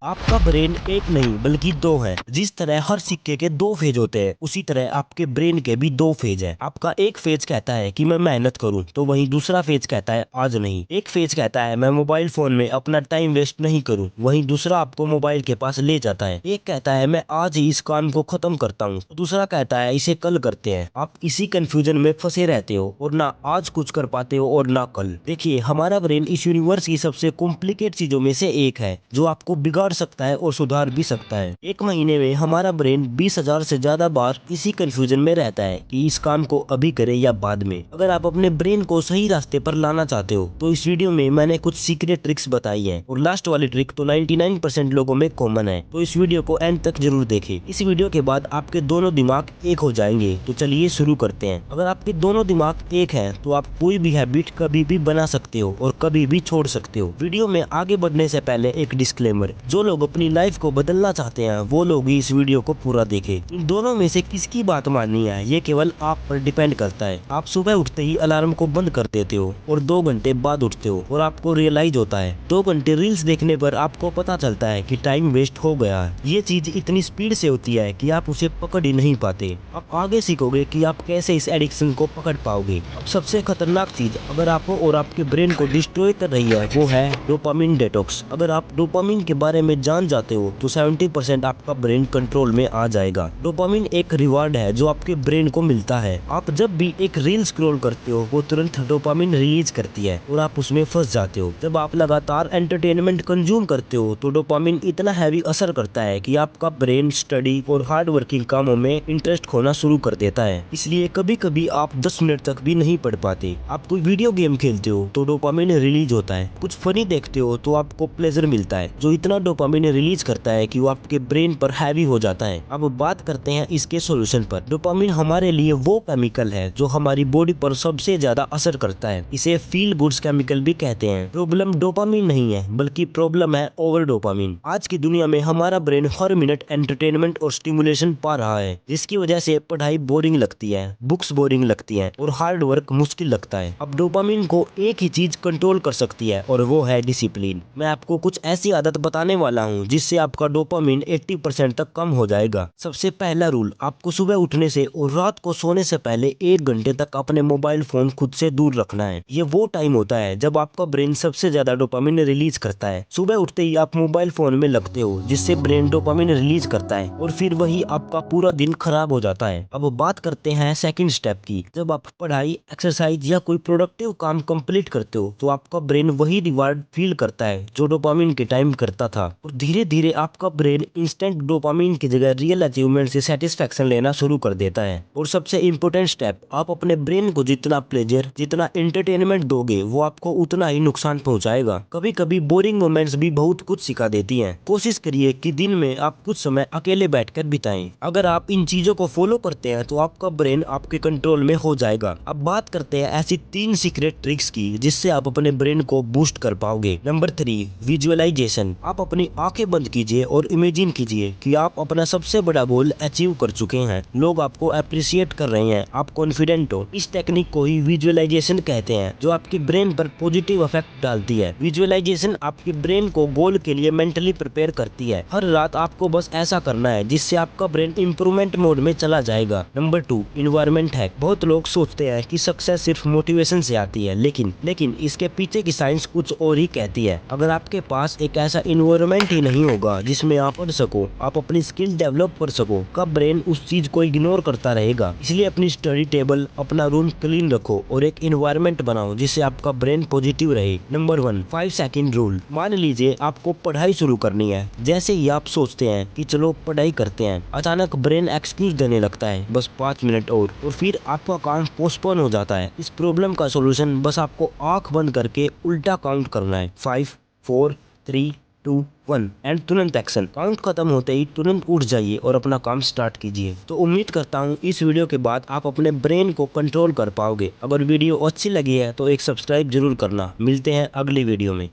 आपका ब्रेन एक नहीं बल्कि दो है। जिस तरह हर सिक्के के दो फेज होते हैं, उसी तरह आपके ब्रेन के भी दो फेज है। आपका एक फेज कहता है कि मैं मेहनत करूं, तो वहीं दूसरा फेज कहता है आज नहीं। एक फेज कहता है मैं मोबाइल फोन में अपना टाइम वेस्ट नहीं करूं, वहीं दूसरा आपको मोबाइल के पास ले जाता है। एक कहता है मैं आज ही इस काम को खत्म करता हूं, दूसरा कहता है इसे कल करते हैं। आप इसी कंफ्यूजन में फंसे रहते हो और ना आज कुछ कर पाते हो और ना कल। देखिए, हमारा ब्रेन इस यूनिवर्स की सबसे कॉम्प्लिकेट चीजों में से एक है, जो आपको बिगाड़ सकता है और सुधार भी सकता है। एक महीने में हमारा ब्रेन 20,000 से ज्यादा बार इसी कंफ्यूजन में रहता है कि इस काम को अभी करें या बाद में। अगर आप अपने ब्रेन को सही रास्ते पर लाना चाहते हो, तो इस वीडियो में मैंने कुछ सीक्रेट ट्रिक्स बताई है, और लास्ट वाली ट्रिक तो 99% लोगों में कॉमन है। तो इस वीडियो को एंड तक जरूर देखें। इस वीडियो के बाद आपके दोनों दिमाग एक हो जाएंगे। तो चलिए शुरू करते हैं। अगर आपके दोनों दिमाग एक है, तो आप कोई भी हैबिट कभी भी बना सकते हो और कभी भी छोड़ सकते हो। वीडियो में आगे बढ़ने से पहले एक डिस्क्लेमर, जो लोग अपनी लाइफ को बदलना चाहते हैं वो लोग ही इस वीडियो को पूरा देखें। इन दोनों में से किसकी बात माननी है, ये केवल आप पर डिपेंड करता है। आप सुबह उठते ही अलार्म को बंद कर देते हो और 2 घंटे बाद उठते हो और आपको रियलाइज होता है 2 घंटे रील्स देखने पर आपको पता चलता है कि टाइम वेस्ट हो गया है। ये चीज इतनी स्पीड से होती है कि आप उसे पकड़ ही नहीं पाते। आप आगे सीखोगे कि आप कैसे इस एडिक्शन को पकड़ पाओगे। अब सबसे खतरनाक चीज अगर आपको और आपके ब्रेन को डिस्ट्रॉय कर रही है, वो है डोपामिन डिटॉक्स। अगर आप डोपामिन के बारे में जान जाते हो, तो 70% आपका ब्रेन कंट्रोल में आ जाएगा। डोपामिन एक रिवार्ड है जो आपके ब्रेन को मिलता है। आप जब भी एक रील स्क्रॉल करते हो, वो तुरंत डोपामिन रिलीज करती है और आप उसमें फंस जाते हो। जब आप लगातार एंटरटेनमेंट कंज्यूम करते हो, तो डोपामिन इतना हैवी असर करता है कि आपका ब्रेन स्टडी और हार्ड वर्किंग कामों में इंटरेस्ट खोना शुरू कर देता है। इसलिए कभी कभी आप 10 मिनट तक भी नहीं पढ़ पाते। आप कोई वीडियो गेम खेलते हो तो डोपामिन रिलीज होता है। कुछ फनी देखते हो तो आपको प्लेजर मिलता है, जो इतना डोपामिन रिलीज करता है कि वो आपके ब्रेन पर हैवी हो जाता है। अब बात करते हैं इसके सॉल्यूशन पर। डोपामिन हमारे लिए वो केमिकल है जो हमारी बॉडी पर सबसे ज्यादा असर करता है। इसे फील गुड्स केमिकल भी कहते हैं। प्रॉब्लम डोपामिन नहीं है, बल्कि प्रॉब्लम है ओवर डोपामिन। आज की दुनिया में हमारा ब्रेन हर मिनट एंटरटेनमेंट और स्टिमुलेशन पा रहा है, जिसकी वजह से पढ़ाई बोरिंग लगती है, बुक्स बोरिंग लगती है और हार्ड वर्क मुश्किल लगता है। अब डोपामिन को एक ही चीज कंट्रोल कर सकती है, और वो है डिसिप्लिन। मैं आपको कुछ ऐसी आदत बताने वाला हूँ जिससे आपका डोपामिन 80% तक कम हो जाएगा। सबसे पहला रूल, आपको सुबह उठने से और रात को सोने से पहले 1 घंटे तक अपने मोबाइल फोन खुद से दूर रखना है। ये वो टाइम होता है जब आपका ब्रेन सबसे ज्यादा डोपामिन रिलीज करता है। सुबह उठते ही आप मोबाइल फोन में लगते हो, जिससे ब्रेन डोपामिन रिलीज करता है और फिर वही आपका पूरा दिन खराब हो जाता है। अब बात करते हैं सेकंड स्टेप की। जब आप पढ़ाई, एक्सरसाइज या कोई प्रोडक्टिव काम कंप्लीट करते हो, तो आपका ब्रेन वही रिवार्ड फील करता है जो डोपामिन के टाइम करता था, और धीरे धीरे आपका ब्रेन इंस्टेंट डोपामिन की जगह रियल अचीवमेंट से सेटिस्फेक्शन लेना शुरू कर देता है। और सबसे इम्पोर्टेंट स्टेप, आप अपने ब्रेन को जितना प्लेजर, जितना एंटरटेनमेंट दोगे, वो आपको उतना ही नुकसान पहुंचाएगा। कभी कभी बोरिंग मोमेंट्स भी बहुत कुछ सिखा देती हैं। कोशिश करिए कि दिन में आप कुछ समय अकेले बैठकर बिताएं। अगर आप इन चीजों को फॉलो करते हैं, तो आपका ब्रेन आपके कंट्रोल में हो जाएगा। अब बात करते हैं ऐसी 3 सीक्रेट ट्रिक्स की जिससे आप अपने ब्रेन को बूस्ट कर पाओगे। Number 3, visualisation. आप अपनी आंखें बंद कीजिए और इमेजिन कीजिए कि आप अपना सबसे बड़ा गोल अचीव कर चुके हैं। लोग आपको अप्रिशिएट कर रहे हैं, आप कॉन्फिडेंट हो। इस टेक्निक को ही विजुअलाइजेशन कहते हैं, जो आपके ब्रेन पर पॉजिटिव इफेक्ट डालती है। विजुअलाइजेशन आपके ब्रेन को गोल के लिए मेंटली प्रिपेयर करती है। हर रात आपको बस ऐसा करना है, जिससे आपका ब्रेन इंप्रूवमेंट मोड में चला जाएगा। Number 2, environment hack. बहुत लोग सोचते हैं कि सक्सेस सिर्फ मोटिवेशन से आती है, लेकिन इसके पीछे की साइंस कुछ और ही कहती है। अगर आपके पास एक ऐसा इन्वायरमेंट ही नहीं होगा जिसमें आप पढ़ सको, आप अपनी स्किल डेवलप कर सको, का ब्रेन उस चीज को इग्नोर करता रहेगा। इसलिए अपनी स्टडी टेबल, अपना रूम क्लीन रखो और एक इन्वायरमेंट बनाओ जिससे आपका ब्रेन पॉजिटिव रहे। Number 1, 5 second rule. मान लीजिए आपको पढ़ाई शुरू करनी है। जैसे ही आप सोचते हैं कि चलो पढ़ाई करते हैं, अचानक ब्रेन एक्सक्यूज देने लगता है, बस 5 मिनट और फिर आपका काम पोस्टपोन हो जाता है। इस प्रॉब्लम का सोल्यूशन बस आपको आंख बंद करके उल्टा काउंट करना है, 5 4 3 2 1 एंड तुरंत एक्शन। काउंट खत्म होते ही तुरंत उठ जाइए और अपना काम स्टार्ट कीजिए। तो उम्मीद करता हूँ इस वीडियो के बाद आप अपने ब्रेन को कंट्रोल कर पाओगे। अगर वीडियो अच्छी लगी है तो एक सब्सक्राइब जरूर करना। मिलते हैं अगली वीडियो में।